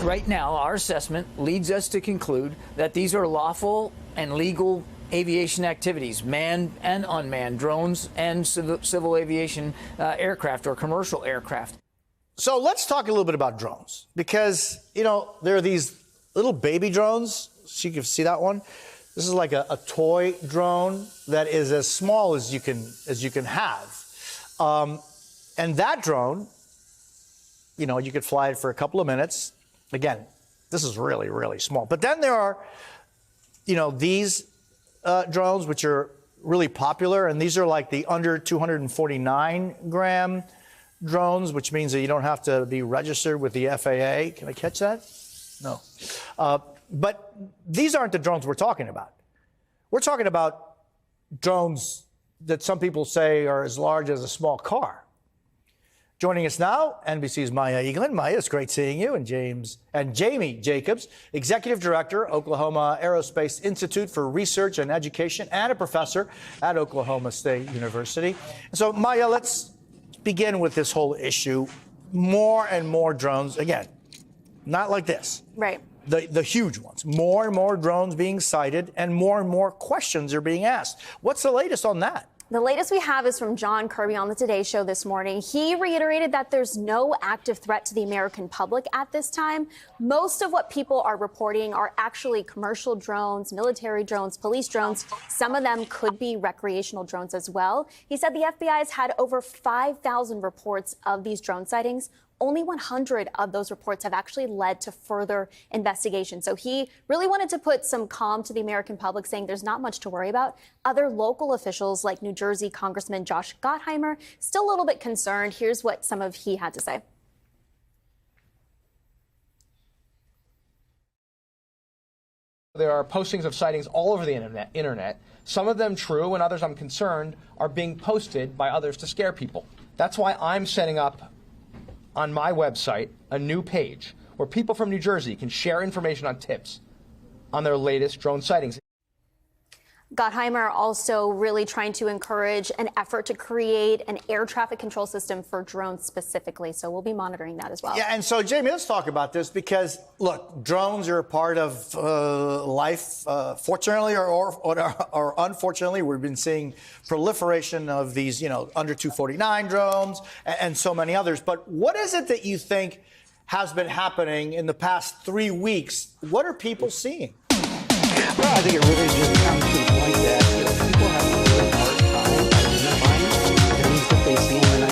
Right now, our assessment leads us to conclude that these are lawful and legal aviation activities, manned and unmanned drones and civil aviation aircraft or commercial aircraft. So let's talk a little bit about drones, because, you know, there are these little baby drones. So you can see that one. This is like a toy drone that is as small as you can have. And that drone, you know, you could fly it for a couple of minutes. Again, this is really, really small. But then there are, you know, these drones, which are really popular. And these are like the under 249 gram drones, which means that you don't have to be registered with the FAA. Can I catch that? No. But these aren't the drones we're talking about. We're talking about drones that some people say are as large as a small car. Joining us now, NBC's Maya Eaglin. Maya, it's great seeing you. And Jamey Jacobs, Executive Director, Oklahoma Aerospace Institute for Research and Education, and a professor at Oklahoma State University. So, Maya, let's begin with this whole issue. More and more drones, again, not like this. Right. The huge ones. More and more drones being sighted, and more questions are being asked. What's the latest on that? The latest we have is from John Kirby on the Today Show this morning. He reiterated that there's no active threat to the American public at this time. Most of what people are reporting are actually commercial drones, military drones, police drones. Some of them could be recreational drones as well. He said the FBI has had over 5,000 reports of these drone sightings. Only 100 of those reports have actually led to further investigation. So he really wanted to put some calm to the American public, saying there's not much to worry about. Other local officials like New Jersey Congressman Josh Gottheimer, still a little bit concerned. Here's what some of he had to say. There are postings of sightings all over the internet. Some of them true, and others, I'm concerned, are being posted by others to scare people. That's why I'm setting up on my website a new page where people from New Jersey can share information on tips on their latest drone sightings. Gottheimer also really trying to encourage an effort to create an air traffic control system for drones specifically. So we'll be monitoring that as well. Yeah, and so, Jamey, let's talk about this because, look, drones are a part of life. Fortunately or unfortunately, we've been seeing proliferation of these, you know, under 249 drones and so many others. But what is it that you think has been happening in the past 3 weeks? What are people seeing? Well, I think it really just comes to the point that